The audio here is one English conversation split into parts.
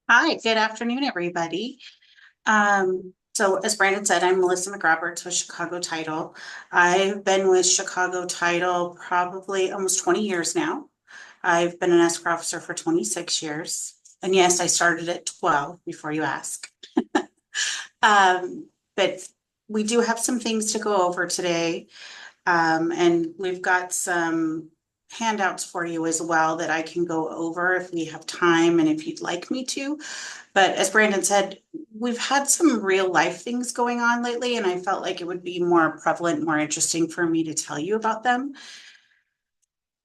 Hi, good afternoon, everybody. So as Brandon said, I'm Melissa McRoberts with Chicago Title. I've been with Chicago Title probably almost 20 years now. I've been an escrow officer for 26 years. And yes, I started at 12 before you ask. But we do have some things to go over today. And we've got some handouts for you as well that I can go over if we have time and if you'd like me to. But as Brandon said, we've had some real life things going on lately, and I felt like it would be more prevalent, more interesting for me to tell you about them.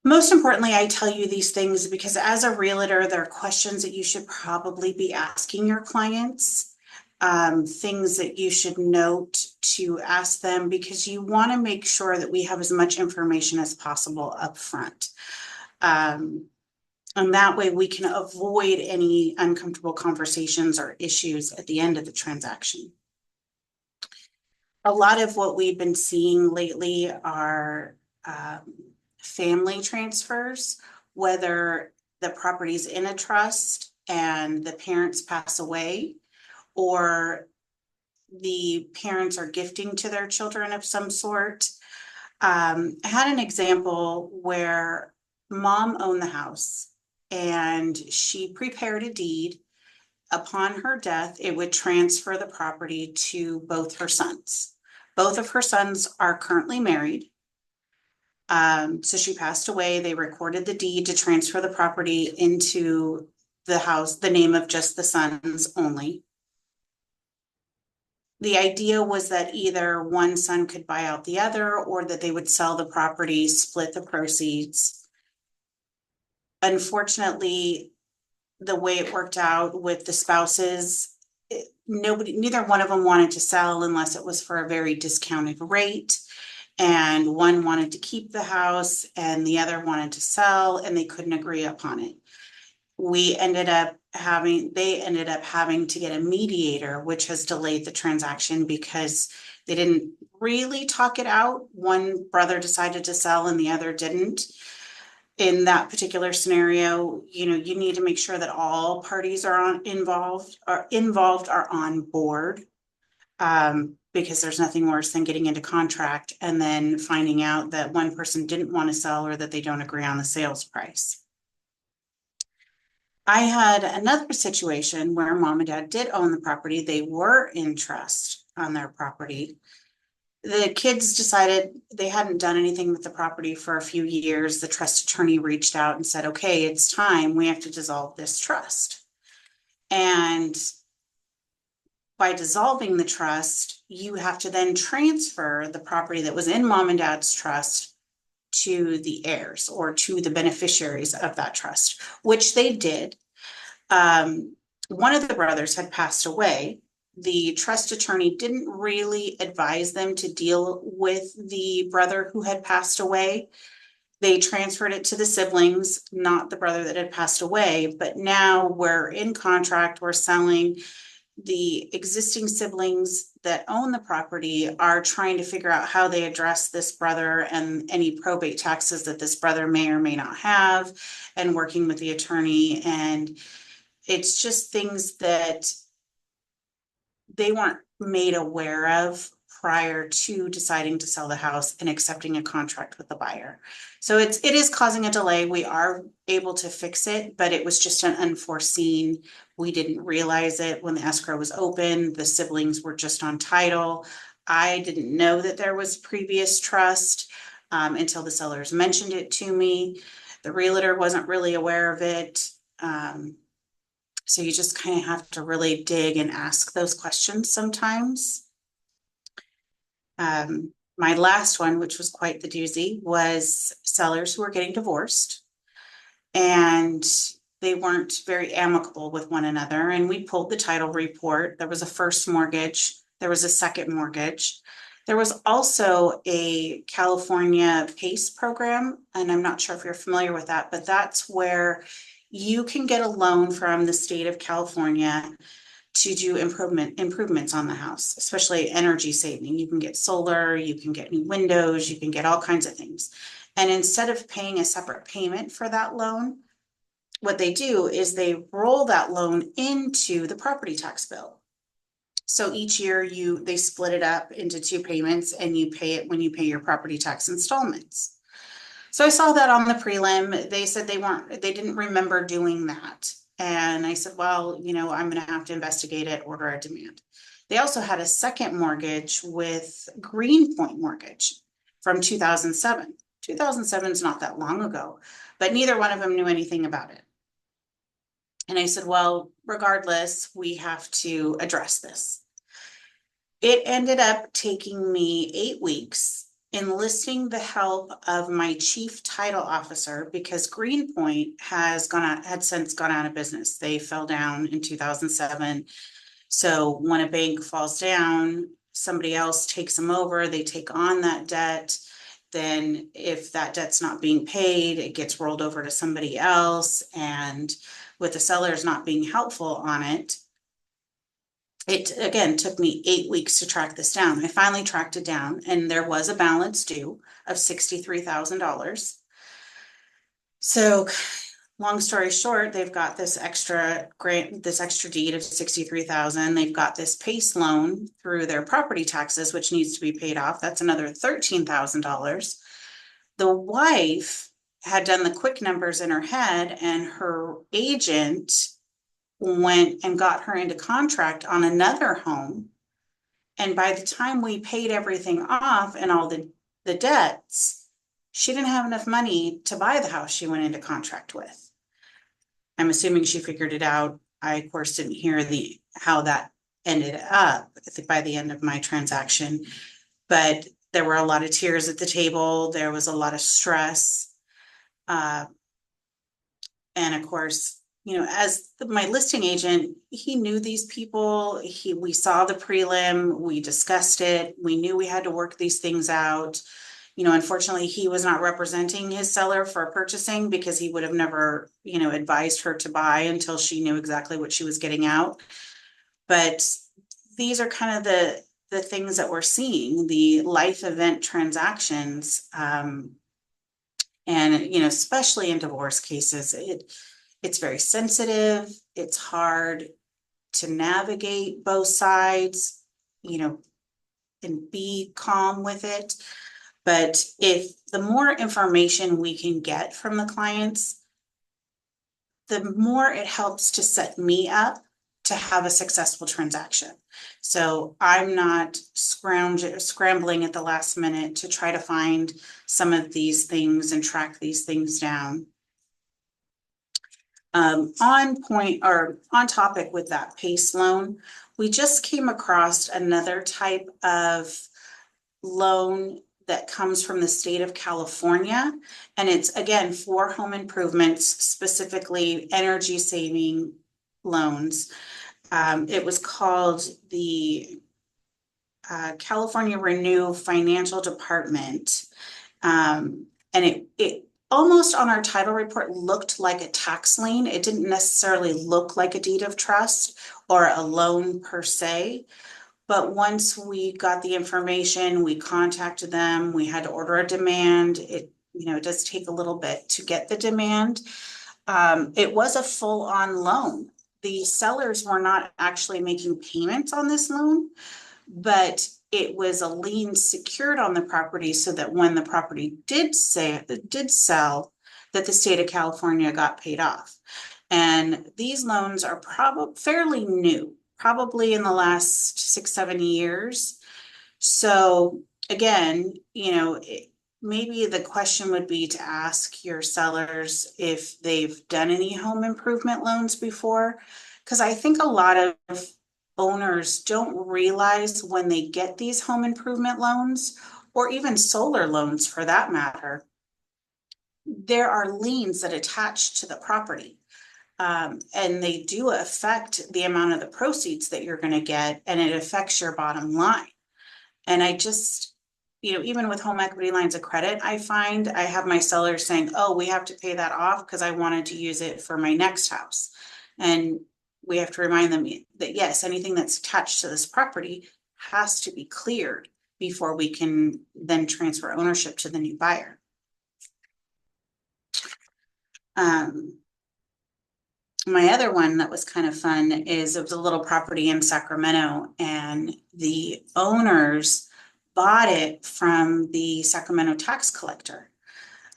Most importantly, I tell you these things because as a realtor, there are questions that you should probably be asking your clients, things that you should note to ask them because you want to make sure that we have as much information as possible up front. Um, and that way we can avoid any uncomfortable conversations or issues at the end of the transaction. A lot of what we've been seeing lately are family transfers, whether the property's in a trust and the parents pass away, or the parents are gifting to their children of some sort. I had an example where mom owned the house and she prepared a deed. Upon her death, it would transfer the property to both her sons. Both of her sons are currently married. So she passed away. They recorded the deed to transfer the property into the house, the name of just the sons only. The idea was that either one son could buy out the other or that they would sell the property, split the proceeds. Unfortunately, the way it worked out with the spouses, neither one of them wanted to sell unless it was for a very discounted rate. And one wanted to keep the house and the other wanted to sell, and they couldn't agree upon it. They ended up having to get a mediator, which has delayed the transaction because they didn't really talk it out. One brother decided to sell and the other didn't. In that particular scenario, you need to make sure that all parties are on board. Because there's nothing worse than getting into contract and then finding out that one person didn't want to sell or that they don't agree on the sales price. I had another situation where mom and dad did own the property. They were in trust on their property. The kids decided they hadn't done anything with the property for a few years. The trust attorney reached out and said, okay, it's time. We have to dissolve this trust. And by dissolving the trust, you have to then transfer the property that was in mom and dad's trust to the heirs or to the beneficiaries of that trust, which they did. One of the brothers had passed away. The trust attorney didn't really advise them to deal with the brother who had passed away. They transferred it to the siblings, not the brother that had passed away. But now we're in contract, we're selling. The existing siblings that own the property are trying to figure out how they address this brother and any probate taxes that this brother may or may not have, and working with the attorney. And it's just things that they weren't made aware of prior to deciding to sell the house and accepting a contract with the buyer. So it is causing a delay. We are able to fix it, but it was just an unforeseen. We didn't realize it when the escrow was open. The siblings were just on title. I didn't know that there was previous trust until the sellers mentioned it to me. The realtor wasn't really aware of it. So you just kind of have to really dig and ask those questions sometimes. My last one, which was quite the doozy, was sellers who were getting divorced and they weren't very amicable with one another. And we pulled the title report. There was a first mortgage, there was a second mortgage. There was also a California PACE program, and I'm not sure if you're familiar with that, but that's where you can get a loan from the state of California to do improvements on the house, especially energy saving. You can get solar, you can get new windows, you can get all kinds of things. And instead of paying a separate payment for that loan, what they do is they roll that loan into the property tax bill. So each year they split it up into 2 payments and you pay it when you pay your property tax installments. So I saw that on the prelim. They said they didn't remember doing that. And I said, well, I'm going to have to investigate it, order a demand. They also had a second mortgage with Greenpoint Mortgage from 2007. 2007 is not that long ago, but neither one of them knew anything about it. And I said, well, regardless, we have to address this. It ended up taking me 8 weeks, enlisting the help of my chief title officer because Greenpoint had since gone out of business. They fell down in 2007. So when a bank falls down, somebody else takes them over, they take on that debt. Then if that debt's not being paid, it gets rolled over to somebody else. And with the sellers not being helpful on it, it again took me 8 weeks to track this down. I finally tracked it down and there was a balance due of $63,000. So long story short, they've got this extra grant, this extra deed of 63,000. They've got this PACE loan through their property taxes, which needs to be paid off. That's another $13,000. The wife had done the quick numbers in her head and her agent went and got her into contract on another home. And by the time we paid everything off and all the debts, she didn't have enough money to buy the house she went into contract with. I'm assuming she figured it out. I, of course, didn't hear how that ended up by the end of my transaction, but there were a lot of tears at the table. There was a lot of stress. And of course, as my listing agent, he knew these people. We saw the prelim, we discussed it. We knew we had to work these things out. Unfortunately, he was not representing his seller for purchasing because he would have never, advised her to buy until she knew exactly what she was getting out. But these are kind of the things that we're seeing, the life event transactions. And, especially in divorce cases, it's very sensitive. It's hard to navigate both sides, and be calm with it. But if the more information we can get from the clients, the more it helps to set me up to have a successful transaction. So I'm not scrambling at the last minute to try to find some of these things and track these things down. On point or on topic with that PACE loan, we just came across another type of loan that comes from the state of California. And it's again for home improvements, specifically energy saving loans. It was called the California Renew Financial Department. And it almost on our title report looked like a tax lien. It didn't necessarily look like a deed of trust or a loan per se. But once we got the information, we contacted them, we had to order a demand. It does take a little bit to get the demand. It was a full-on loan. The sellers were not actually making payments on this loan, but it was a lien secured on the property so that when the property did sell, that the state of California got paid off. And these loans are probably fairly new, probably in the last 6-7 years. So again, maybe the question would be to ask your sellers if they've done any home improvement loans before, because I think a lot of owners don't realize when they get these home improvement loans, or even solar loans for that matter, there are liens that attach to the property. And they do affect the amount of the proceeds that you're going to get, and it affects your bottom line. And I just, even with home equity lines of credit, I find I have my sellers saying, oh, we have to pay that off because I wanted to use it for my next house. And we have to remind them that yes, anything that's attached to this property has to be cleared before we can then transfer ownership to the new buyer. My other one that was kind of fun is it was a little property in Sacramento, and the owners bought it from the Sacramento tax collector.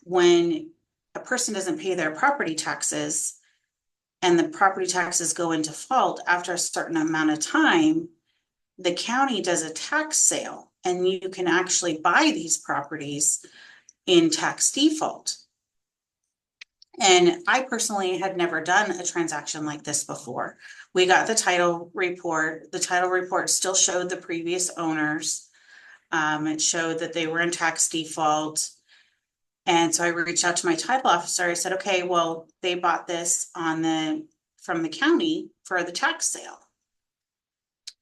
When a person doesn't pay their property taxes and the property taxes go into default after a certain amount of time, the county does a tax sale and you can actually buy these properties in tax default. And I personally had never done a transaction like this before. We got the title report. The title report still showed the previous owners. It showed that they were in tax default. And so I reached out to my title officer. I said, okay, well, they bought this from the county for the tax sale.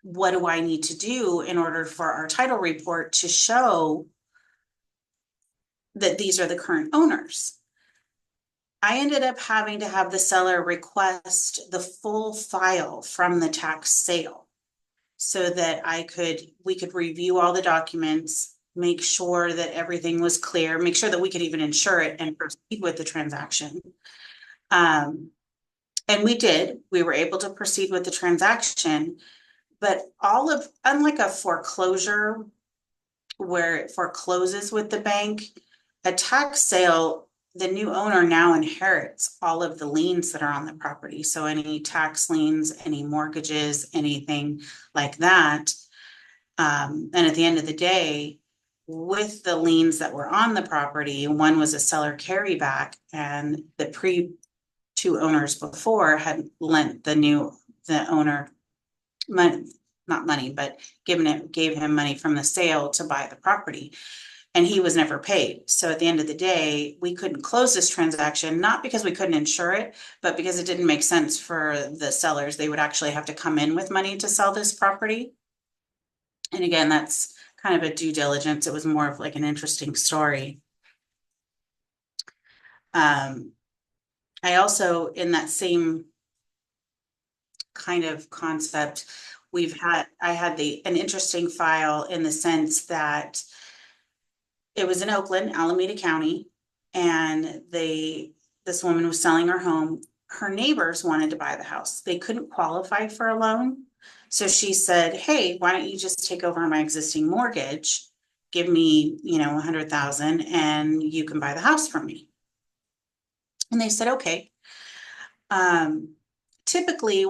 What do I need to do in order for our title report to show that these are the current owners? I ended up having to have the seller request the full file from the tax sale so that we could review all the documents, make sure that everything was clear, make sure that we could even insure it and proceed with the transaction. And we did. We were able to proceed with the transaction, but unlike a foreclosure where it forecloses with the bank, a tax sale, the new owner now inherits all of the liens that are on the property. So any tax liens, any mortgages, anything like that. And at the end of the day, with the liens that were on the property, one was a seller carryback, and the two owners before had lent the owner money, not money, but gave him money from the sale to buy the property. And he was never paid. So at the end of the day, we couldn't close this transaction, not because we couldn't insure it, but because it didn't make sense for the sellers. They would actually have to come in with money to sell this property. And again, that's kind of a due diligence. It was more of like an interesting story. I also, in that same kind of concept, I had an interesting file in the sense that it was in Oakland, Alameda County, and this woman was selling her home. Her neighbors wanted to buy the house. They couldn't qualify for a loan. So she said, hey, why don't you just take over my existing mortgage? Give me, 100,000 and you can buy the house from me. And they said, okay. Typically,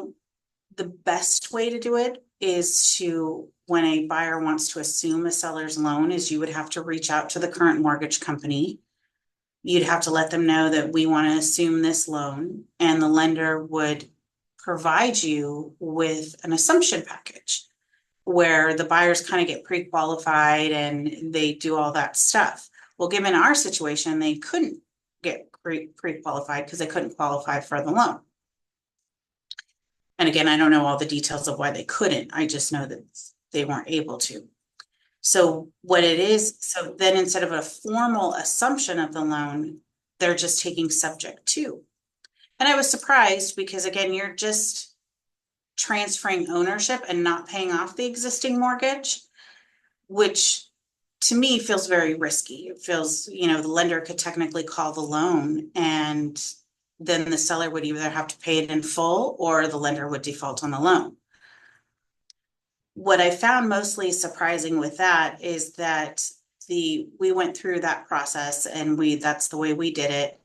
the best way to do it is when a buyer wants to assume a seller's loan, is you would have to reach out to the current mortgage company. You'd have to let them know that we want to assume this loan, and the lender would provide you with an assumption package where the buyers kind of get pre-qualified and they do all that stuff. Well, given our situation, they couldn't get pre-qualified because they couldn't qualify for the loan. And again, I don't know all the details of why they couldn't. I just know that they weren't able to. So what it is, so then instead of a formal assumption of the loan, they're just taking subject to. And I was surprised because again, you're just transferring ownership and not paying off the existing mortgage, which to me feels very risky. It feels, the lender could technically call the loan, and then the seller would either have to pay it in full or the lender would default on the loan. What I found mostly surprising with that is that we went through that process and that's the way we did it.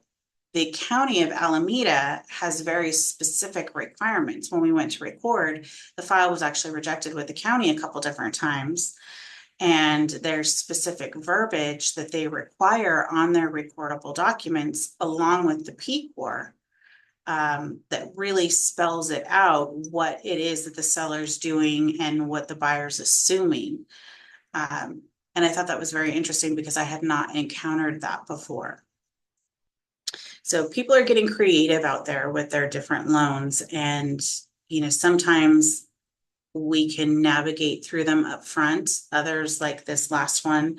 The county of Alameda has very specific requirements. When we went to record, the file was actually rejected with the county a couple different times. And there's specific verbiage that they require on their recordable documents along with the PCOR that really spells it out, what it is that the seller's doing and what the buyer's assuming. And I thought that was very interesting because I had not encountered that before. So people are getting creative out there with their different loans, and sometimes we can navigate through them up front. Others, like this last one,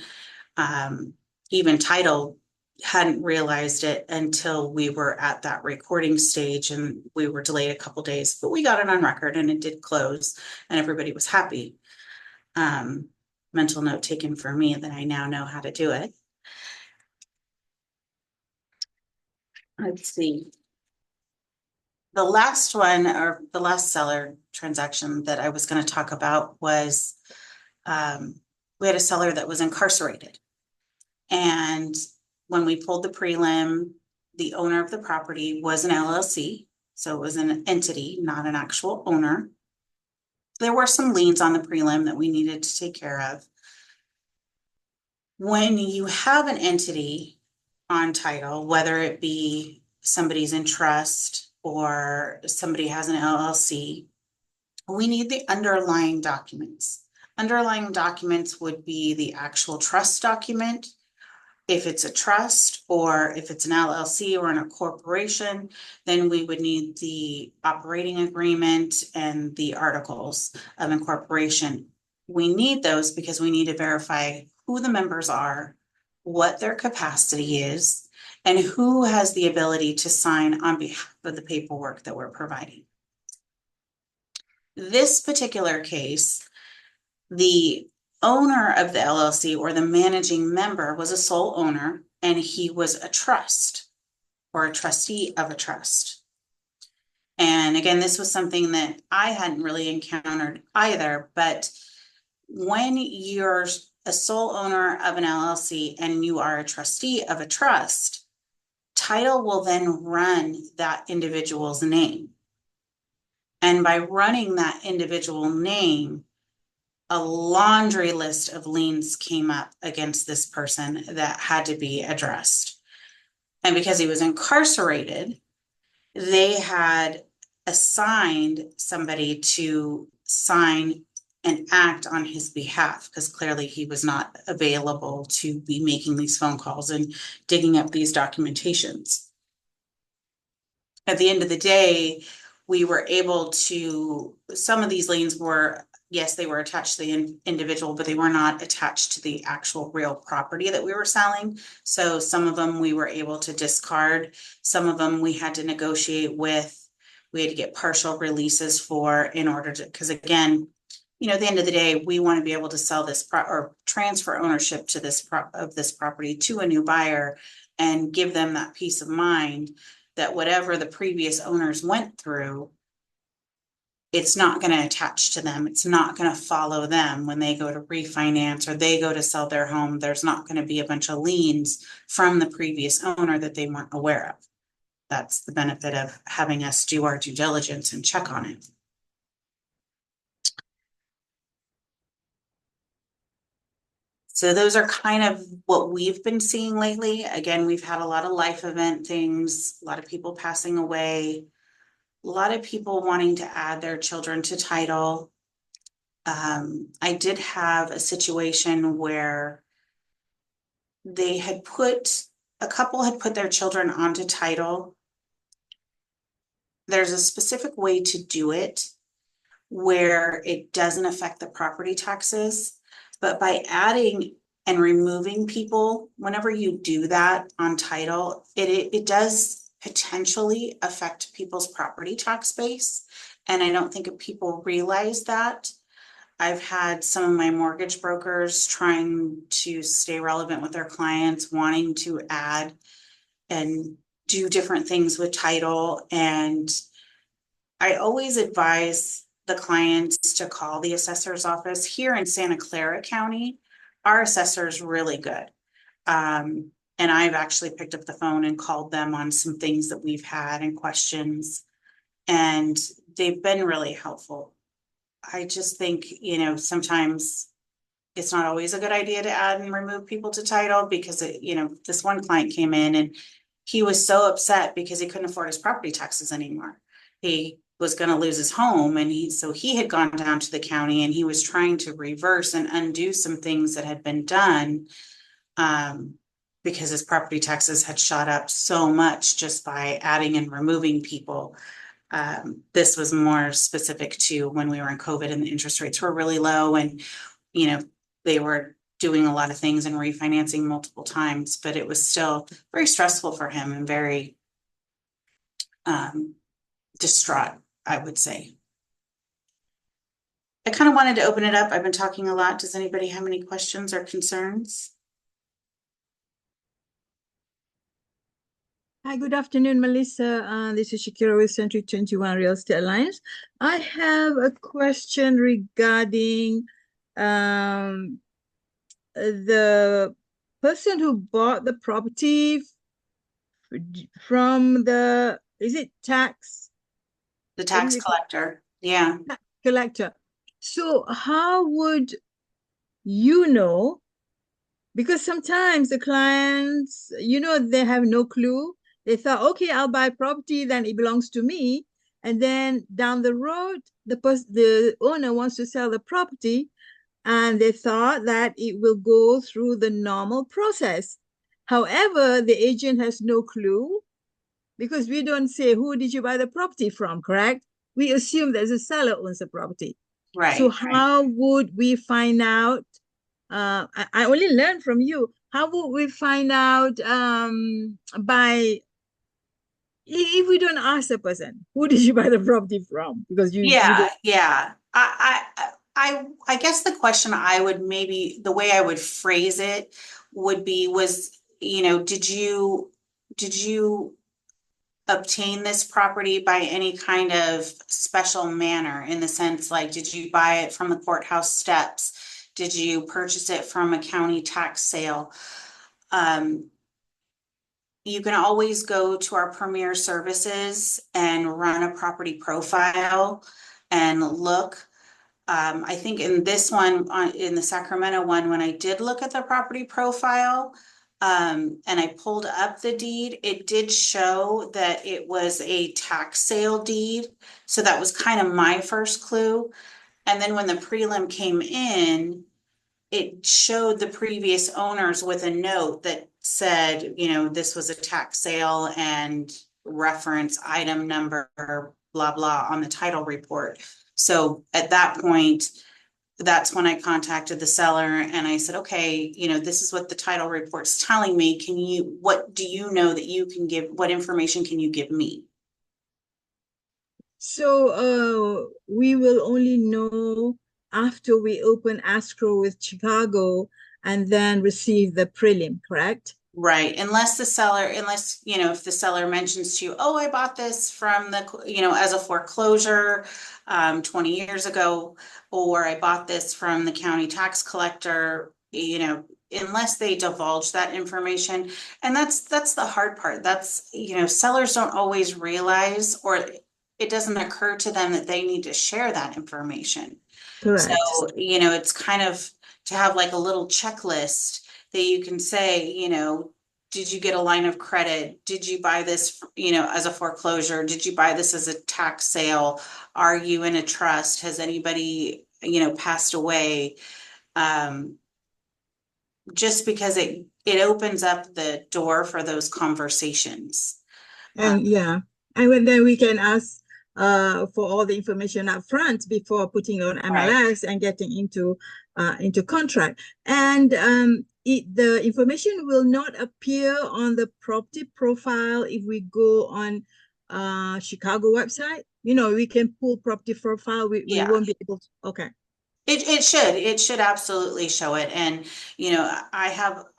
even title hadn't realized it until we were at that recording stage, and we were delayed a couple days, but we got it on record and it did close and everybody was happy. Mental note taken for me that I now know how to do it. Let's see. The last one, or the last seller transaction that I was going to talk about was, we had a seller that was incarcerated. And when we pulled the prelim, the owner of the property was an LLC. So it was an entity, not an actual owner. There were some liens on the prelim that we needed to take care of. When you have an entity on title, whether it be somebody's in trust or somebody has an LLC, we need the underlying documents. Underlying documents would be the actual trust document. If it's a trust, or if it's an LLC or in a corporation, then we would need the operating agreement and the articles of incorporation. We need those because we need to verify who the members are, what their capacity is, and who has the ability to sign on behalf of the paperwork that we're providing. This particular case, the owner of the LLC or the managing member was a sole owner, and he was a trust or a trustee of a trust. And again, this was something that I hadn't really encountered either, but when you're a sole owner of an LLC and you are a trustee of a trust, title will then run that individual's name. And by running that individual name, a laundry list of liens came up against this person that had to be addressed. And because he was incarcerated, they had assigned somebody to sign and act on his behalf, because clearly he was not available to be making these phone calls and digging up these documentations. At the end of the day, we were able to, some of these liens were, yes, they were attached to the individual, but they were not attached to the actual real property that we were selling. So some of them we were able to discard. Some of them we had to negotiate with. We had to get partial releases for, in order to, because again, you know, at the end of the day, we want to be able to sell this or transfer ownership to this of this property to a new buyer and give them that peace of mind that whatever the previous owners went through, it's not going to attach to them. It's not going to follow them when they go to refinance or they go to sell their home. There's not going to be a bunch of liens from the previous owner that they weren't aware of. That's the benefit of having us do our due diligence and check on it. So those are kind of what we've been seeing lately. Again, we've had a lot of life event things, a lot of people passing away, a lot of people wanting to add their children to title. I did have a situation where they had a couple had put their children onto title. There's a specific way to do it where it doesn't affect the property taxes, but by adding and removing people, whenever you do that on title, it does potentially affect people's property tax base. And I don't think people realize that. I've had some of my mortgage brokers trying to stay relevant with their clients, wanting to add and do different things with title. And I always advise the clients to call the assessor's office. Here in Santa Clara County, our assessor is really good. And I've actually picked up the phone and called them on some things that we've had and questions, and they've been really helpful. I just think, you know, sometimes it's not always a good idea to add and remove people to title, because this one client came in and he was so upset because he couldn't afford his property taxes anymore. He was going to lose his home, and he had gone down to the county and he was trying to reverse and undo some things that had been done, because his property taxes had shot up so much just by adding and removing people. This was more specific to when we were in COVID and the interest rates were really low, and they were doing a lot of things and refinancing multiple times, but it was still very stressful for him and very distraught, I would say. I kind of wanted to open it up. I've been talking a lot. Does anybody have any questions or concerns? Hi, good afternoon, Melissa. This is Shakira with Century 21 Real Estate Alliance. I have a question regarding um, the person who bought the property from is it The what is tax it called? collector. Yeah. Tax collector. So how would you know? Because sometimes the clients, they have no clue. They thought, okay, I'll buy property, then it belongs to me. And then down the road, the owner wants to sell the property, and they thought that it will go through the normal process. However, the agent has no clue because we don't say who did you buy the property from, correct? We assume that the seller owns the property. So Right. how would we find out? I only learned from you. How would we find out by if we don't ask the person who did you buy the property from? Because you Yeah. don't. Yeah. I guess the question I would maybe the way I would phrase it would be was, did you obtain this property by any kind of special manner in the sense like, did you buy it from the courthouse steps? Did you purchase it from a county tax sale? Um, you can always go to our Premier Services and run a property profile and look. I think in this one, in the Sacramento one, when I did look at the property profile, and I pulled up the deed, it did show that it was a tax sale deed. So that was kind of my first clue. And then when the prelim came in, it showed the previous owners with a note that said, this was a tax sale and reference item number, blah, blah, on the title report. So at that point, that's when I contacted the seller and I said, okay, this is what the title report's telling me. What do you know that you can give, what information can you give me? So we will only know after we open escrow with Chicago and then receive the prelim, correct? Right, unless, if the seller mentions to you, oh, I bought this from as a foreclosure, 20 years ago, or I bought this from the county tax collector, unless they divulge that information. And that's the hard part. Sellers don't always realize, or it doesn't occur to them that they need to share that information. So, Correct. it's kind of to have like a little checklist that you can say, did you get a line of credit? Did you buy this, as a foreclosure? Did you buy this as a tax sale? Are you in a trust? Has anybody, passed away? Um, just because it opens up the door for those conversations. Uh, And yeah, then we can ask for all the information up front before putting on right. MLS and getting into contract. And the information will not appear on the property profile if we go on Chicago website. We can pull property profile. We Yeah. won't be able to. Okay. It should absolutely show it. And, I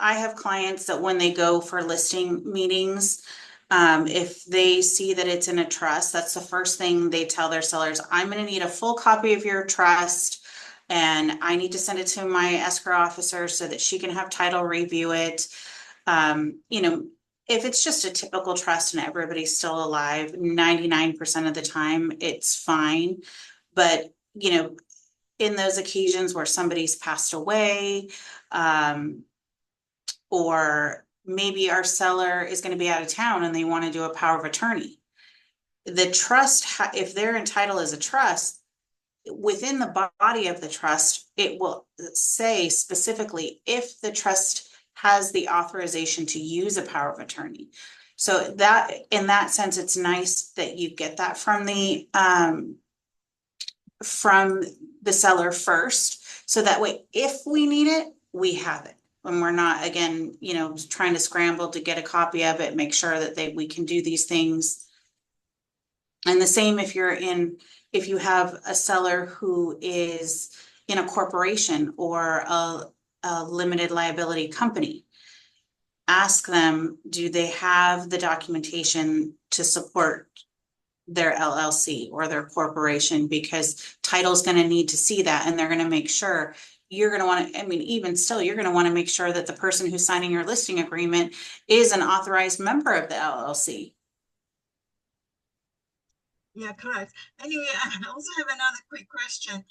have clients that when they go for listing meetings, if they see that it's in a trust, that's the first thing they tell their sellers, I'm going to need a full copy of your trust. And I need to send it to my escrow officer so that she can have title review it. Um, you know, if it's just a typical trust and everybody's still alive, 99% of the time, it's fine. But, in those occasions where somebody's passed away, or maybe our seller is going to be out of town and they want to do a power of attorney. The trust, if they're entitled as a trust, within the body of the trust, it will say specifically if the trust has the authorization to use a power of attorney. So that, in that sense, it's nice that you get that from the seller first. So that way, if we need it, we have it. When we're not, again, trying to scramble to get a copy of it, make sure that we can do these things. And the same if you have a seller who is in a corporation or a limited liability company. ask them, do they have the documentation to support their LLC or their corporation? Because title's gonna need to see that, and they're gonna make sure. You're gonna wanna, I mean, even still, you're gonna wanna make sure that the person who's signing your listing agreement is an authorized member of the LLC. Yeah, correct. Anyway, I also have another quick question.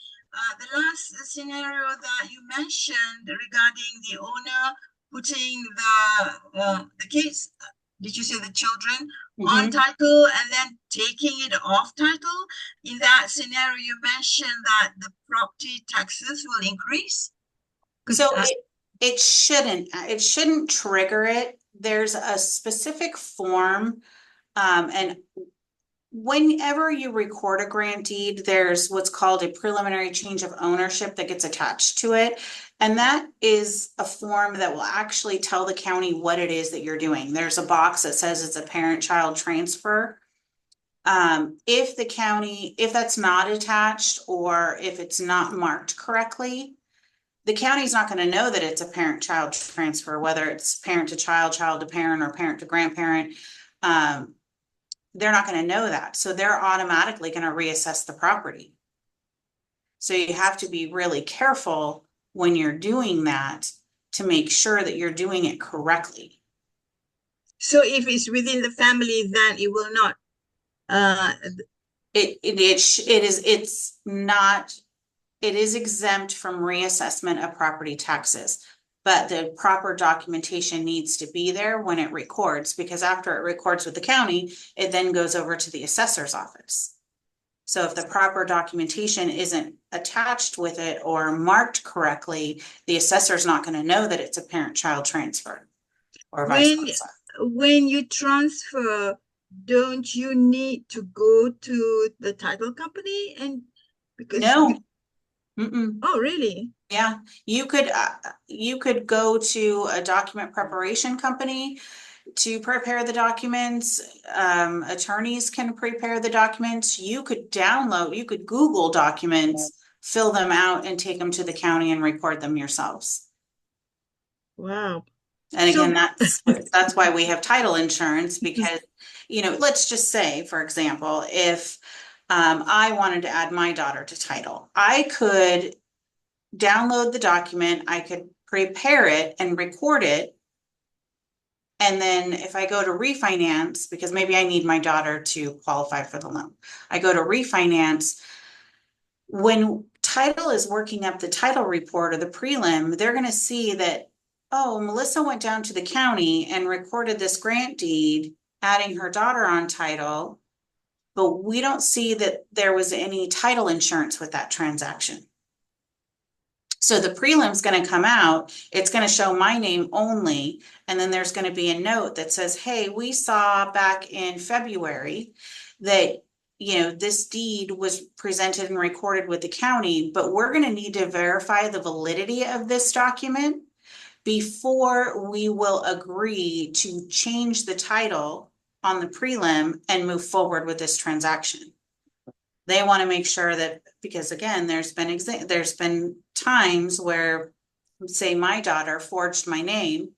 The last scenario that you mentioned regarding the owner putting the kids, did you say the children, on title and then taking it off title? In that scenario, you mentioned that the property taxes will increase. So it shouldn't trigger it. There's a specific form, and whenever you record a grant deed, there's what's called a preliminary change of ownership that gets attached to it. And that is a form that will actually tell the county what it is that you're doing. There's a box that says it's a parent-child transfer. If the county, if that's not attached or if it's not marked correctly, the county's not going to know that it's a parent-child transfer, whether it's parent to child, child to parent, or parent to grandparent. They're not going to know that. So they're automatically going to reassess the property. So you have to be really careful when you're doing that to make sure that you're doing it correctly. So if it's within the family, then it will not. It is exempt from reassessment of property taxes, but the proper documentation needs to be there when it records, because after it records with the county, it then goes over to the assessor's office. So if the proper documentation isn't attached with it or marked correctly, the assessor's not going to know that it's a parent-child transfer or vice versa. When you transfer, don't you need to go to the title company? And because No. Oh, really? Yeah, you could go to a document preparation company to prepare the documents. Attorneys can prepare the documents. You could Google documents, fill them out, and take them to the county and record them yourselves. Wow. And again, that's why we have title insurance, because, let's just say, for example, if I wanted to add my daughter to title, I could download the document, I could prepare it and record it. And then if I go to refinance, because maybe I need my daughter to qualify for the loan, I go to refinance. When title is working up the title report or the prelim, they're going to see that, oh, Melissa went down to the county and recorded this grant deed, adding her daughter on title, but we don't see that there was any title insurance with that transaction. So the prelim's going to come out, it's going to show my name only, and then there's going to be a note that says, hey, we saw back in February that, this deed was presented and recorded with the county, but we're going to need to verify the validity of this document before we will agree to change the title on the prelim and move forward with this transaction. They want to make sure that, because again, there's been times where, say, my daughter forged my name,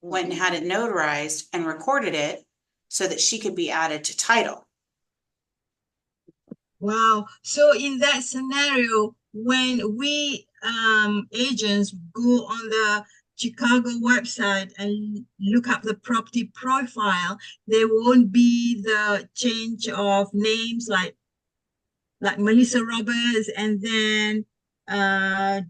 went and had it notarized and recorded it so that she could be added to title. Wow. So in that scenario, when we agents go on the Chicago website and look up the property profile, there won't be the change of names like Melisa Roberts and then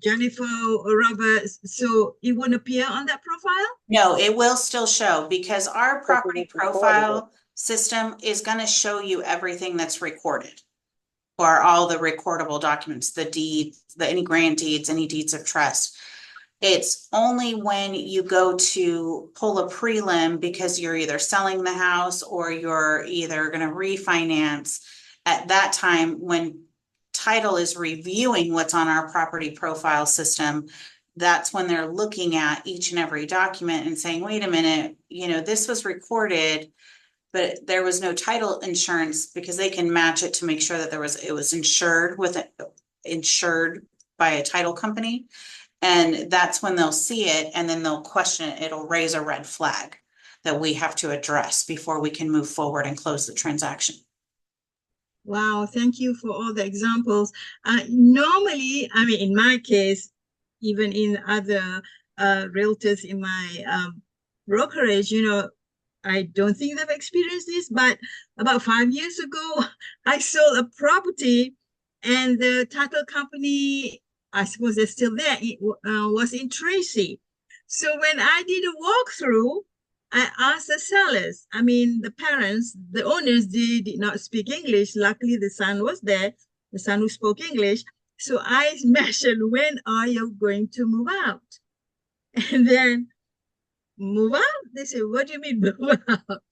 Jennifer Roberts. So it won't appear on that profile? No, it will still show, because our property profile system is going to show you everything that's recorded, or all the recordable documents, the deeds, any grant deeds, any deeds of trust. It's only when you go to pull a prelim because you're either selling the house or you're either going to refinance, at that time when title is reviewing what's on our property profile system, that's when they're looking at each and every document and saying, wait a minute, this was recorded, but there was no title insurance, because they can match it to make sure that it was insured by a title company. And that's when they'll see it and then they'll question it. It'll raise a red flag that we have to address before we can move forward and close the transaction. Wow, thank you for all the examples. Normally, I mean, in my case, even in other realtors in my brokerage, I don't think they've experienced this, but about 5 years ago, I sold a property and the title company, I suppose they're still there, was in Tracy. So when I did a walkthrough, I asked the sellers, I mean, the parents, the owners, they did not speak English. Luckily, the son was there, the son who spoke English. So I mentioned, when are you going to move out? And then, move out? They said, what do you mean move out?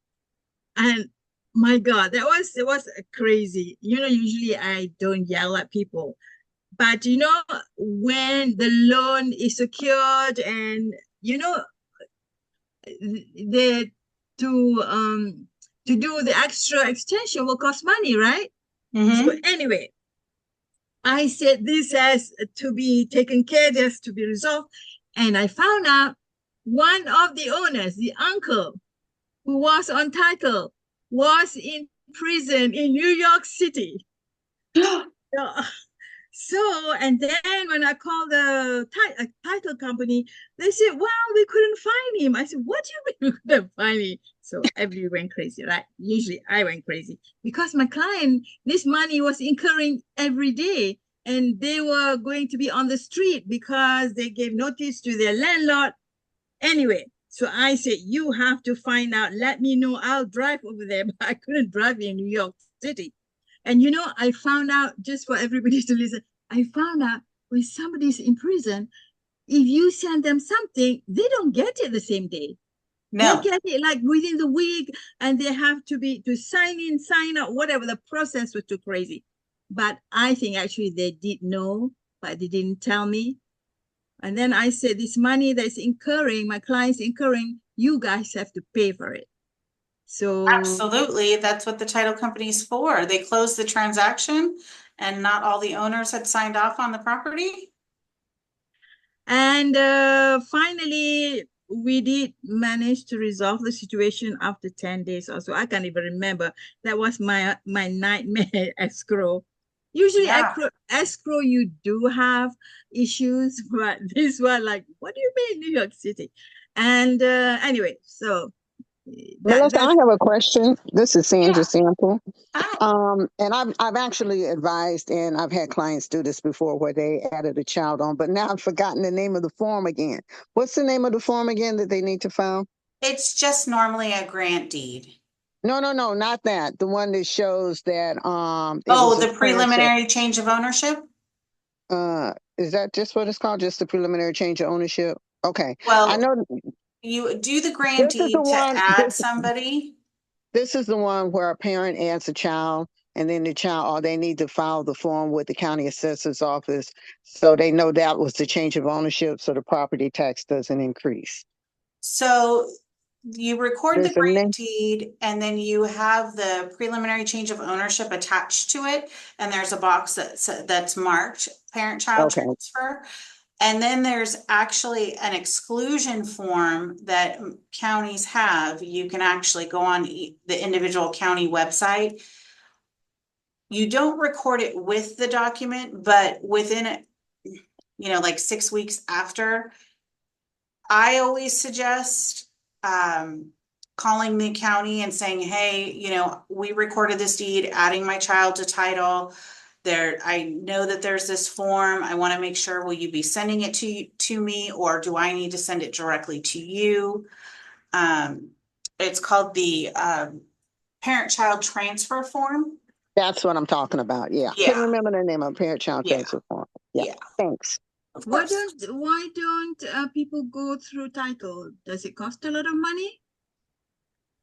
And my God, it was crazy. Usually I don't yell at people, but when the loan is secured and the to do the extra extension will cost money, right? So anyway, I said this has to be taken care, this to be resolved. And I found out one of the owners, the uncle who was on title, was in prison in New York City. So, and then when I called the title company, they said, well, we couldn't find him. I said, what do you mean we couldn't find him? So everybody went crazy, right? Usually I went crazy because my client, this money was incurring every day and they were going to be on the street because they gave notice to their landlord. Anyway, so I said, you have to find out. Let me know. I'll drive over there, but I couldn't drive in New York City. And I found out, just for everybody to listen, I found out when somebody's in prison, if you send them something, they don't get it the same day. No. They get it like within the week, and they have to sign in, sign out, whatever. The process was too crazy. But I think actually they did know, but they didn't tell me. And then I said, this money that's incurring, my client's incurring, you guys have to pay for it. So Absolutely. That's what the title company's for. They closed the transaction and not all the owners had signed off on the property. And finally, we did manage to resolve the situation after 10 days or so. I can't even remember. That was my nightmare escrow. Usually Yeah. escrow, you do have issues, but this one, like, what do you mean New York City? And anyway, so Melissa, I that's have a question. This is Sandra Yeah. Sample. Hi. And I've actually advised and I've had clients do this before where they added a child on, but now I've forgotten the name of the form again. What's the name of the form again that they need to file? It's just normally a grant deed. No, no, no, not that. The one that shows that it Oh, was the a transfer. preliminary change of ownership? Is that just what it's called? Just the preliminary change of ownership? Okay. I Well, know you do the grant this is the deed to one add somebody. this is the one where a parent adds a child and then the child, or they need to file the form with the county assessor's office so they know that was the change of ownership so the property tax doesn't increase. So you record the There's a grant name. deed and then you have the preliminary change of ownership attached to it. And there's a box that's marked parent-child Okay. transfer. And then there's actually an exclusion form that counties have. You can actually go on the individual county website. You don't record it with the document, but within it, like 6 weeks after, I always suggest calling the county and saying, hey, we recorded this deed, adding my child to title. I know that there's this form. I want to make sure, will you be sending it to me, or do I need to send it directly to you? It's called the parent-child transfer form. That's what I'm talking about. Yeah. Couldn't Yeah, remember the name of parent-child yeah, transfer form. Yeah. yeah, Thanks. of why course. don't people go through title? Does it cost a lot of money?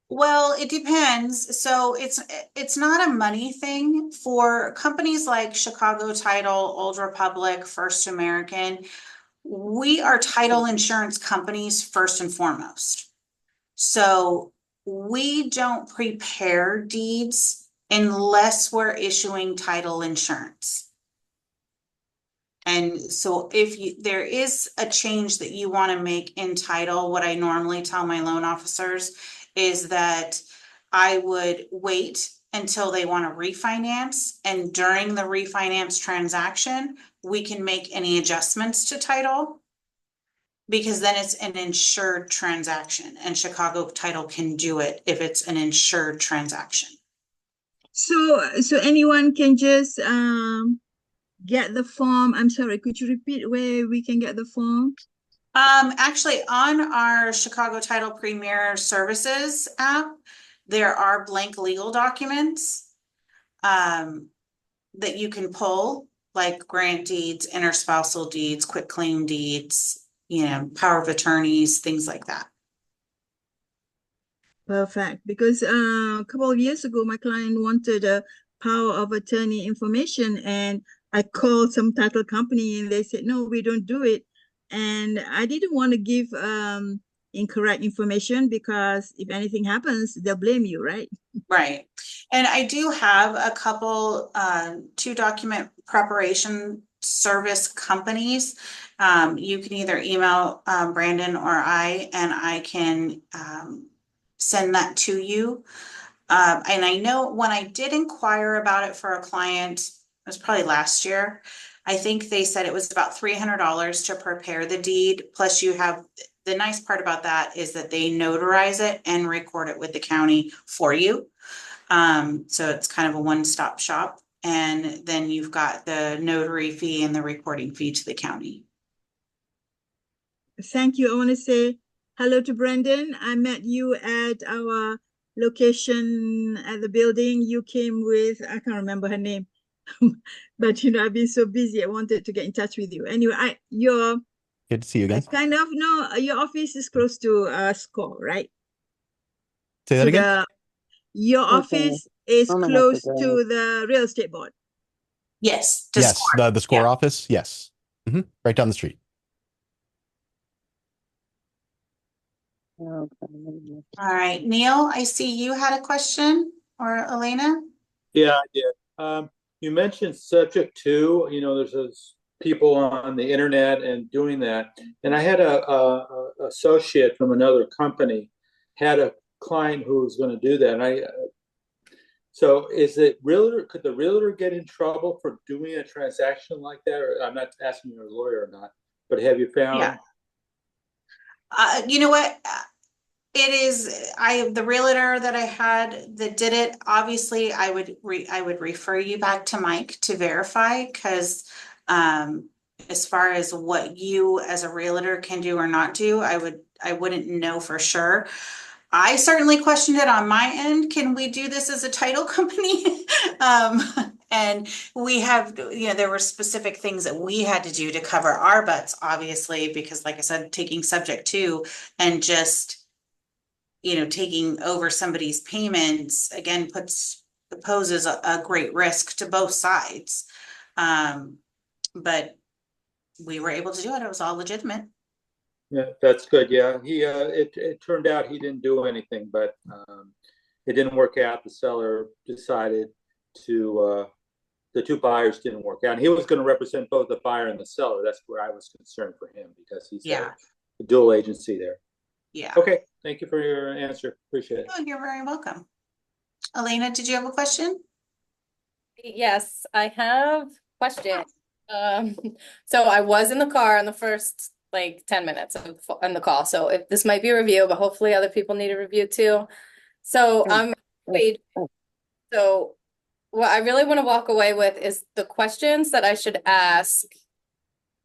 Well, it depends. So it's not a money thing for companies like Chicago Title, Old Republic, First American. We are title insurance companies first and foremost. So we don't prepare deeds unless we're issuing title insurance. And so if there is a change that you want to make in title, what I normally tell my loan officers is that I would wait until they want to refinance, and during the refinance transaction, we can make any adjustments to title. Because then it's an insured transaction, and Chicago Title can do it if it's an insured transaction. So anyone can just get the form. I'm sorry, could you repeat where we can get the form? Actually, on our Chicago Title Premier Services app, there are blank legal documents that you can pull, like grant deeds, interspousal deeds, quitclaim deeds, power of attorneys, things like that. Perfect. Because a couple of years ago, my client wanted a power of attorney information, and I called some title company and they said, no, we don't do it. And I didn't want to give incorrect information, because if anything happens, they'll blame you, right? Right. And I do have a couple, 2 document preparation service companies. You can either email Brandon or and I can send that to you. And I know when I did inquire about it for a client, it was probably last year, I think they said it was about $300 to prepare the deed. Plus you have, the nice part about that is that they notarize it and record it with the county for you. So it's kind of a one-stop shop. And then you've got the notary fee and the recording fee to the county. Thank you. I want to say hello to Brendan. I met you at our location at the building. You came with, I can't remember her name, but I've been so busy. I wanted to get in touch with you. Anyway, Good to see you again. kind of, no, your office is close to SCORE, right? Say that again? Your office is close to the real estate board. Yes. Yes, SCORE. the SCORE Yeah. office. Yes. Right down the street. All right, Neil, I see you had a question, or Elena? Yeah, I did. You mentioned subject to, there's those people on the internet and doing that. And I had a associate from another company had a client who was going to do that. And so is it realtor, could the realtor get in trouble for doing a transaction like that? Or I'm not asking you're a lawyer or not, but have you found? Yeah. You know what? It is, the realtor that I had that did it, obviously I would refer you back to Mike to verify, because as far as what you as a realtor can do or not do, I wouldn't know for sure. I certainly questioned it on my end. Can we do this as a title company? And we have, there were specific things that we had to do to cover our butts, obviously, because like I said, taking subject to and just taking over somebody's payments again poses a great risk to both sides. But we were able to do it. It was all legitimate. Yeah, that's good. Yeah, it turned out he didn't do anything, but it didn't work out. The seller decided to the 2 buyers didn't work out. And he was going to represent both the buyer and the seller. That's where I was concerned for him, because he's a dual agency there. Yeah. Okay. Thank you for your answer. Appreciate it. Oh, you're very welcome. Elena, did you have a question? Yes, I have a question. So I was in the car in the first 10 minutes on the call. So if this might be a review, but hopefully other people need a review too. So so what I really want to walk away with is the questions that I should ask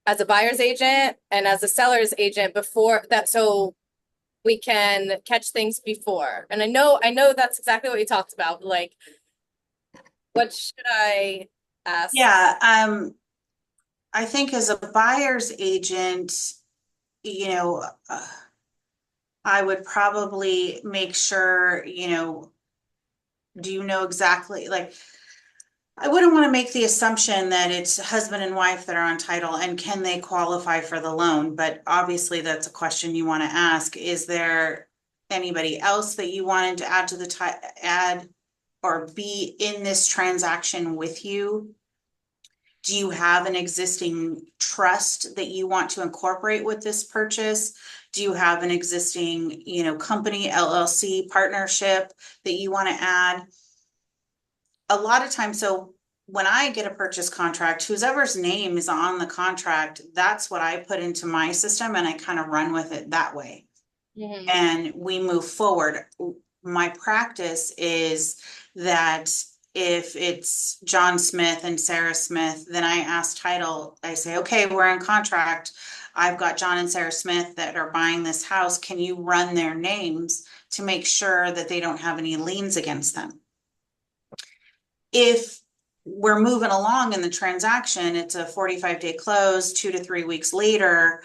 as a buyer's agent and as a seller's agent before that, so we can catch things before. And I know that's exactly what you talked about. Like, what should I ask? Yeah, I think as a buyer's agent, I would probably make sure, do you know exactly, I wouldn't want to make the assumption that it's husband and wife that are on title and can they qualify for the loan? But obviously that's a question you want to ask. Is there anybody else that you wanted to add to add or be in this transaction with you Do you have an existing trust that you want to incorporate with this purchase? Do you have an existing, company, LLC partnership that you want to add? A lot of times, so when I get a purchase contract, whoever's name is on the contract, that's what I put into my system and I kind of run with it that way. Mhm. And we move forward. My practice is that if it's John Smith and Sarah Smith, then I ask title, I say, okay, we're in contract. I've got John and Sarah Smith that are buying this house. Can you run their names to make sure that they don't have any liens against them? If we're moving along in the transaction, it's a 45-day close, 2 to 3 weeks later,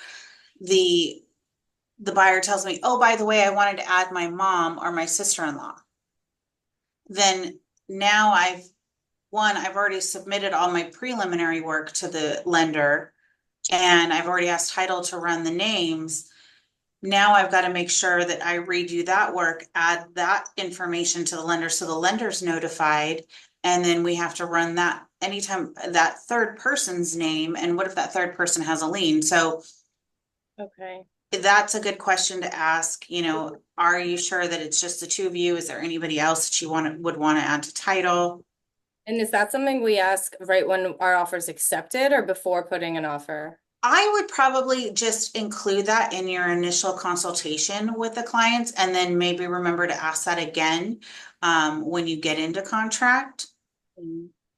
the buyer tells me, oh, by the way, I wanted to add my mom or my sister-in-law. Then now I've already submitted all my preliminary work to the lender and I've already asked title to run the names. Now I've got to make sure that I redo that work, add that information to the lender so the lender's notified. And then we have to run that anytime that third person's name. And what if that third person has a lien? So Okay. that's a good question to ask. Are you sure that it's just the two of you? Is there anybody else that you would want to add to title? And is that something we ask right when our offer is accepted or before putting an offer? I would probably just include that in your initial consultation with the clients and then maybe remember to ask that again when you get into contract.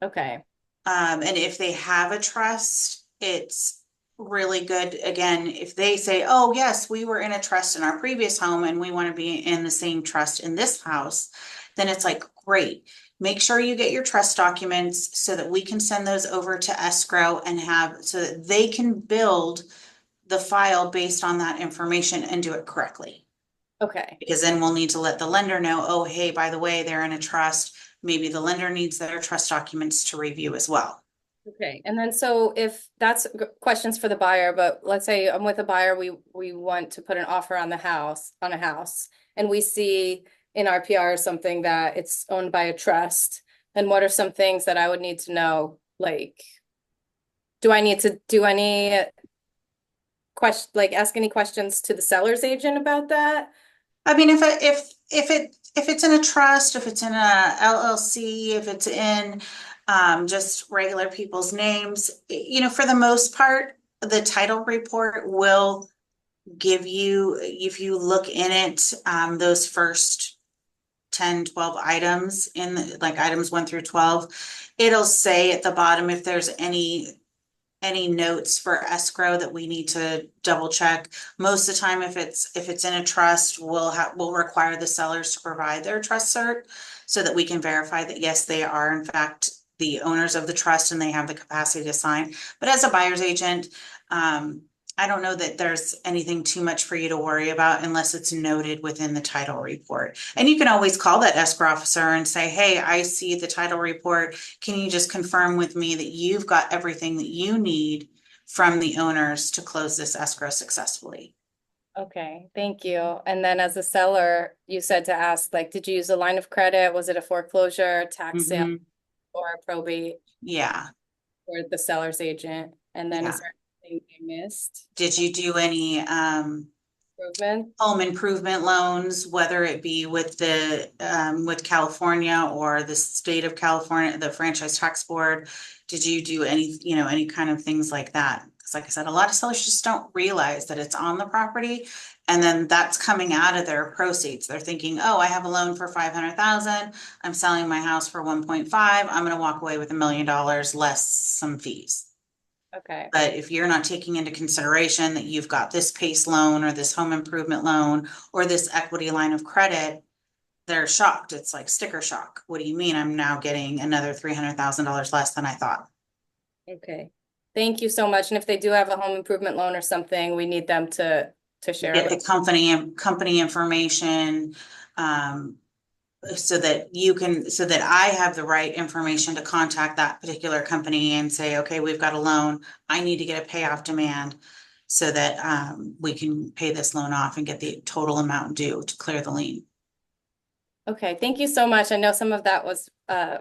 Okay. And if they have a trust, it's really good. Again, if they say, oh, yes, we were in a trust in our previous home and we want to be in the same trust in this house, then it's like, great. Make sure you get your trust documents so that we can send those over to escrow and so that they can build the file based on that information and do it correctly. Okay. Because then we'll need to let the lender know, oh, hey, by the way, they're in a trust. Maybe the lender needs their trust documents to review as well. Okay. And then so if that's questions for the buyer, but let's say I'm with a buyer, we want to put an offer on a house, and we see in our PR something that it's owned by a trust, then what are some things that I would need to know? Like, do I need to do any ask any questions to the seller's agent about that? I mean, if it's in a trust, if it's in a LLC, if it's in just regular people's names, for the most part, the title report will give you, if you look in it, those first 10, 12 items like items 1 through 12, it'll say at the bottom if there's any notes for escrow that we need to double check. Most of the time, if it's in a trust, we'll require the sellers to provide their trust cert so that we can verify that yes, they are in fact the owners of the trust and they have the capacity to sign. But as a buyer's agent, I don't know that there's anything too much for you to worry about unless it's noted within the title report. And you can always call that escrow officer and say, hey, I see the title report. Can you just confirm with me that you've got everything that you need from the owners to close this escrow successfully? Okay, thank you. And then as a seller, you said to ask, did you use a line of credit? Was it a foreclosure, tax sale, or probate? Yeah. Or the seller's agent? And then is Yeah. there anything I missed? Did you do any Improvement? home improvement loans, whether it be with with California or the state of California, the franchise tax board? Did you do any kind of things like that? Because like I said, a lot of sellers just don't realize that it's on the property and then that's coming out of their proceeds. They're thinking, oh, I have a loan for 500,000. I'm selling my house for 1.5. I'm going to walk away with $1 million less some fees. Okay. But if you're not taking into consideration that you've got this PACE loan or this home improvement loan or this equity line of credit, they're shocked. It's like sticker shock. What do you mean I'm now getting another $300,000 less than I thought? Okay. Thank you so much. And if they do have a home improvement loan or something, we need them to share Get the company information, so that I have the right information to contact that particular company and say, okay, we've got a loan. I need to get a payoff demand so that we can pay this loan off and get the total amount due to clear the lien. Okay, thank you so much. I know some of that was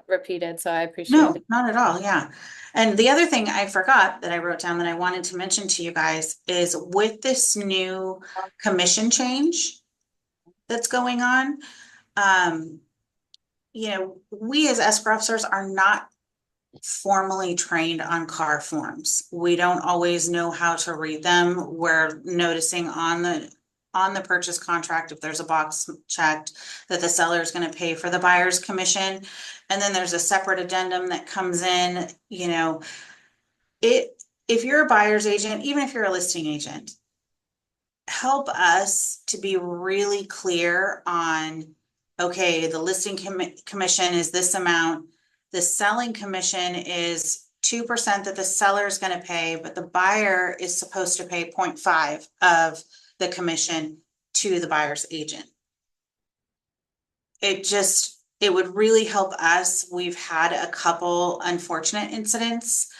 repeated, so I appreciate No, it. not at all. Yeah. And the other thing I forgot that I wrote down that I wanted to mention to you guys is with this new commission change that's going on, we as escrow officers are not formally trained on car forms. We don't always know how to read them. We're noticing on the purchase contract, if there's a box checked, that the seller is going to pay for the buyer's commission. And then there's a separate addendum that comes in, if you're a buyer's agent, even if you're a listing agent, help us to be really clear on, okay, the listing commission is this amount. The selling commission is 2% that the seller is going to pay, but the buyer is supposed to pay 0.5 of the commission to the buyer's agent. It would really help us. We've had a couple unfortunate incidents.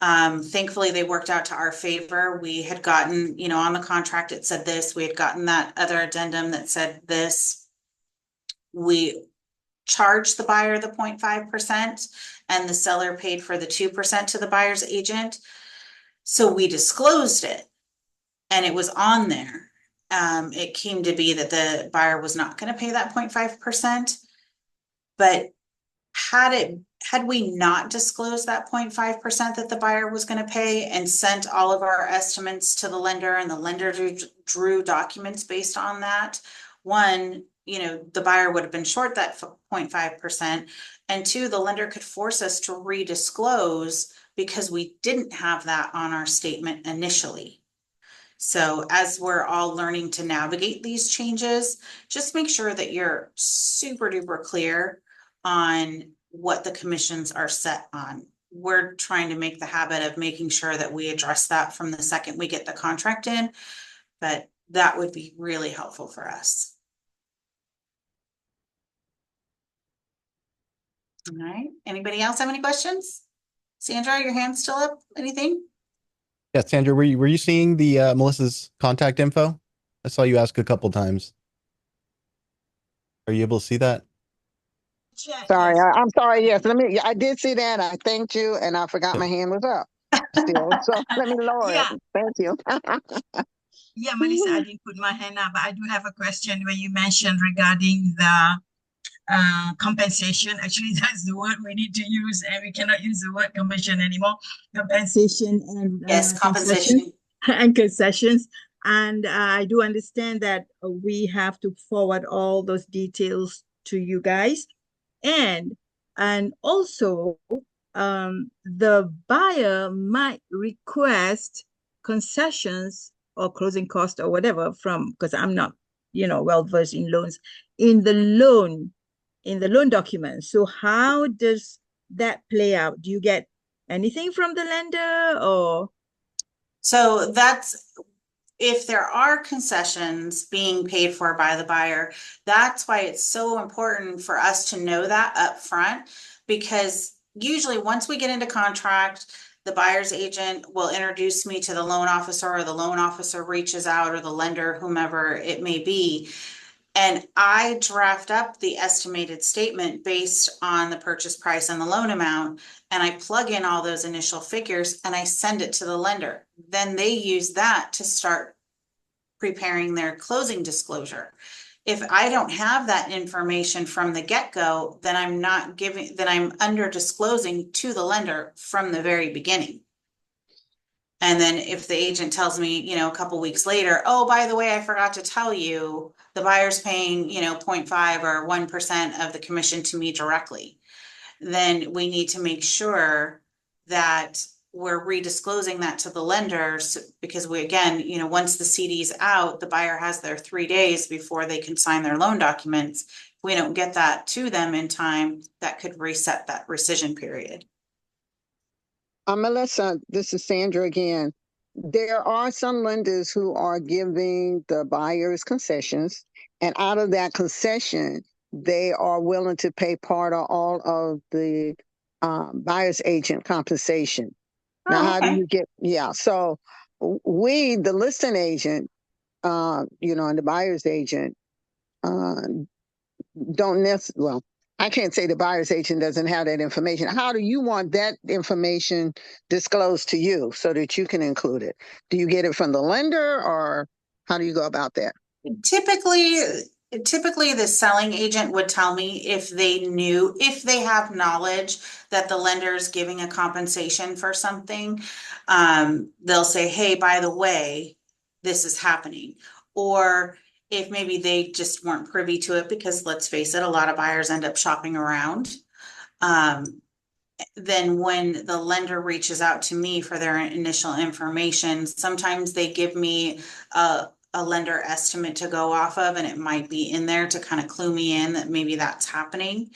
Thankfully they worked out to our favor. We had gotten, on the contract, it said this, we had gotten that other addendum that said this. We charged the buyer the 0.5% and the seller paid for the 2% to the buyer's agent. So we disclosed it and it was on there. It came to be that the buyer was not going to pay that 0.5%, but had we not disclosed that 0.5% that the buyer was going to pay and sent all of our estimates to the lender, and the lender drew documents based on that, one, the buyer would have been short that 0.5%, and two, the lender could force us to redisclose because we didn't have that on our statement initially. So as we're all learning to navigate these changes, just make sure that you're super duper clear on what the commissions are set on. We're trying to make the habit of making sure that we address that from the second we get the contract in, but that would be really helpful for us. All right. Anybody else have any questions? Sandra, your hand's still up? Anything? Yeah, Sandra, were you seeing the Melissa's contact info? I saw you ask a couple times. Are you able to see that? Sorry, Yes. I'm sorry. Yes, I did see that. I thanked you, and I forgot my hand was up still. So let me lower Yeah. it. Thank you. Yeah, Melissa, I didn't put my hand up, but I do have a question when you mentioned regarding the compensation. Actually, that's the word we need to use, and we cannot use the word commission anymore. Compensation and Yes, compensation. and concessions. And I do understand that we have to forward all those details to you guys. And also, the buyer might request concessions or closing cost or whatever from, because I'm not, well versed in loans, in the loan document. So how does that play out? Do you get anything from the lender or? So that's, if there are concessions being paid for by the buyer, that's why it's so important for us to know that up front, because usually once we get into contract, the buyer's agent will introduce me to the loan officer, or the loan officer reaches out, or the lender, whomever it may be. And I draft up the estimated statement based on the purchase price and the loan amount. And I plug in all those initial figures and I send it to the lender. Then they use that to start preparing their closing disclosure. If I don't have that information from the get-go, then I'm under disclosing to the lender from the very beginning. And then if the agent tells me, a couple weeks later, oh, by the way, I forgot to tell you, the buyer's paying, 0.5 or 1% of the commission to me directly, then we need to make sure that we're redisclosing that to the lenders, because we, again, once the CD's out, the buyer has their 3 days before they can sign their loan documents. If we don't get that to them in time, that could reset that rescission period. Melissa, this is Sandra again. There are some lenders who are giving the buyers concessions, and out of that concession, they are willing to pay part or all of the buyer's agent compensation. Now, how do you get? Yeah, so we, the listing agent, and the buyer's agent, don't necessarily. Well, I can't say the buyer's agent doesn't have that information. How do you want that information disclosed to you so that you can include it? Do you get it from the lender, or how do you go about that? Typically the selling agent would tell me if they have knowledge that the lender is giving a compensation for something. They'll say, hey, by the way, this is happening. Or if maybe they just weren't privy to it, because let's face it, a lot of buyers end up shopping around. Then when the lender reaches out to me for their initial information, sometimes they give me a lender estimate to go off of, and it might be in there to kind of clue me in that maybe that's happening.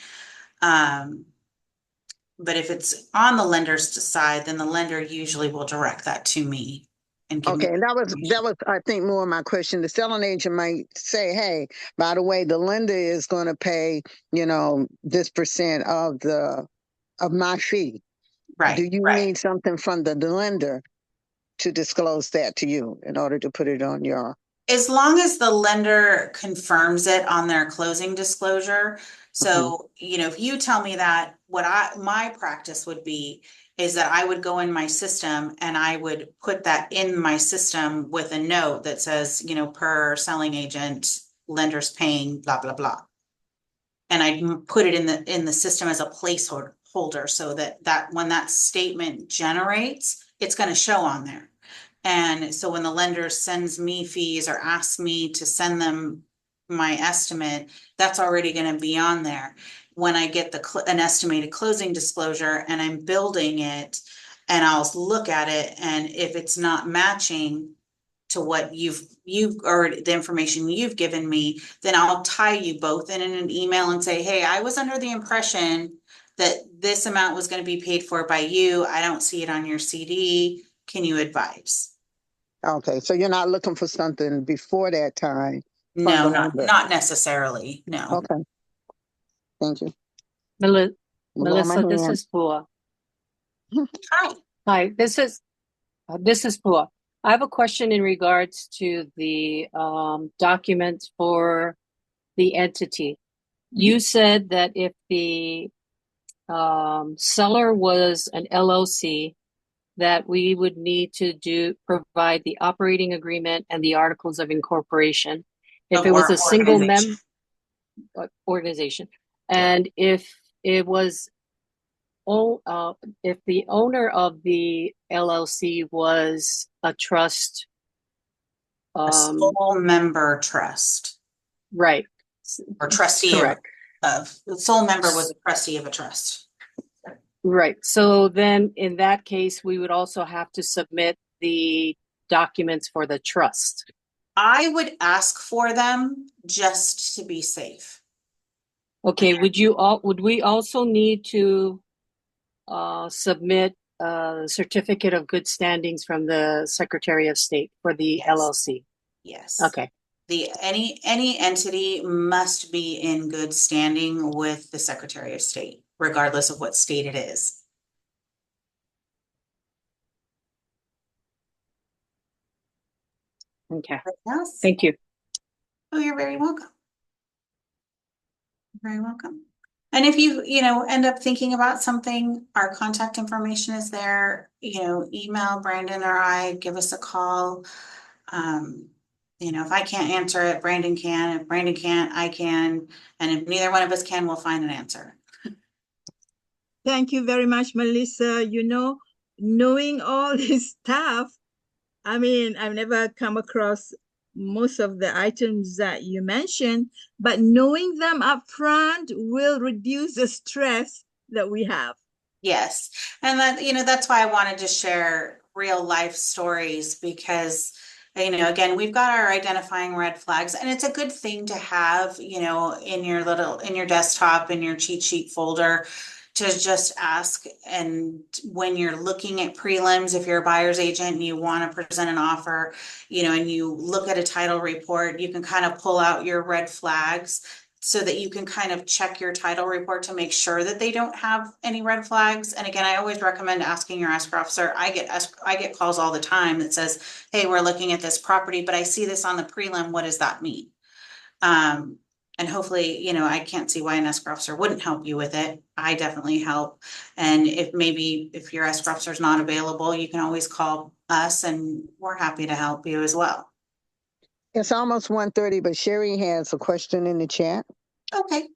But if it's on the lender's side, then the lender usually will direct that to me and give me. Okay, and that was I think more of my question. The selling agent might say, "Hey, by the way, the lender is going to pay, this percent of my fee." Right. Do you need something from the lender to disclose that to you in order to put it on your? As long as the lender confirms it on their closing disclosure. So, if you tell me that, my practice would be is that I would go in my system and I would put that in my system with a note that says, per selling agent, lender's paying blah, blah, blah. And I'd put it in the system as a placeholder so that when that statement generates, it's going to show on there. And so when the lender sends me fees or asks me to send them my estimate, that's already going to be on there. When I get an estimated closing disclosure and I'm building it, and I'll look at it, and if it's not matching to what you've or the information you've given me, then I'll tie you both in an email and say, hey, I was under the impression that this amount was going to be paid for by you. I don't see it on your CD. Can you advise? Okay, so you're not looking for something before that time? No, not necessarily. No. Okay. Thank you. Melissa, this is Pua. Hi. Hi, this is Pua. I have a question in regards to the documents for the entity. You said that if the seller was an LLC, that we would need to provide the operating agreement and the articles of incorporation. If it was a single member organization, and if it was if the owner of the LLC was a trust, a sole member trust, right, or trustee, correct. The sole member was a trustee of a trust. Right. So then in that case, we would also have to submit the documents for the trust. I would ask for them just to be safe. Okay. Would we also need to submit a certificate of good standings from the Secretary of State for the LLC? Yes. Okay. Any entity must be in good standing with the Secretary of State, regardless of what state it is. Okay. Yes. Thank you. Oh, you're very welcome. You're very welcome. And if you end up thinking about something, our contact information is there. Email Brandon or I, give us a call. If I can't answer it, Brandon can. If Brandon can't, I can. And if neither one of us can, we'll find an answer. Thank you very much, Melissa. Knowing all this stuff, I mean, I've never come across most of the items that you mentioned, but knowing them up front will reduce the stress that we have. Yes. And that's why I wanted to share real life stories, because again, we've got our identifying red flags, and it's a good thing to have, in your desktop, in your cheat sheet folder, to just ask. And when you're looking at prelims, if you're a buyer's agent and you want to present an offer, and you look at a title report, you can kind of pull out your red flags so that you can kind of check your title report to make sure that they don't have any red flags. And again, I always recommend asking your escrow officer. I get calls all the time that says, hey, we're looking at this property, but I see this on the prelim. What does that mean? And And hopefully, I can't see why an escrow officer wouldn't help you with it. I definitely help. And if your escrow officer is not available, you can always call us and we're happy to help you as well. It's almost 1:30, but Sherry has a question in the chat. Okay.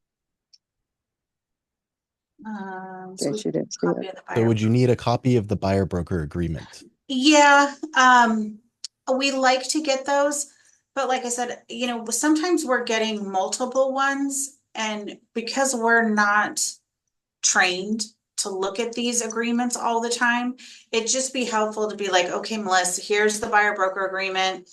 So That you didn't see copy it. of the So buyer. would you need a copy of the buyer broker agreement? Yeah, we like to get those, but like I said, sometimes we're getting multiple ones, and because we're not trained to look at these agreements all the time, it'd just be helpful to be like, okay, Melissa, here's the buyer broker agreement.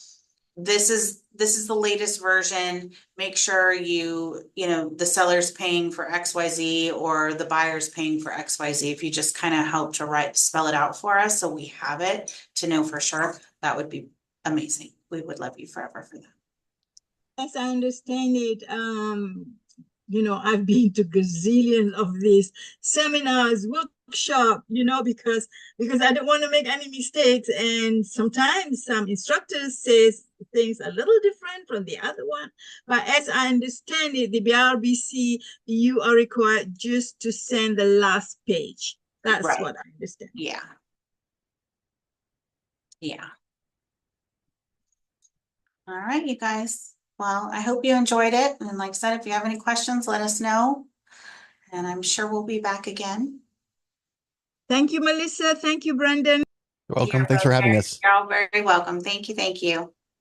This is the latest version. Make sure the seller's paying for XYZ or the buyer's paying for XYZ. If you just kind of help to spell it out for us so we have it to know for sure, that would be amazing. We would love you forever for that. As I understand it, I've been to gazillions of these seminars, workshop, because I don't want to make any mistakes. And sometimes some instructors says things a little different from the other one. But as I understand it, the BRBC, you are required just to send the last page. That's Right. what I understand. Yeah. Yeah. All right, you guys. Well, I hope you enjoyed it. And like I said, if you have any questions, let us know. And I'm sure we'll be back again. Thank you, Melissa. Thank you, Brandon. You're welcome. You're Thanks for having us. You're all very welcome. Thank you. Thank you.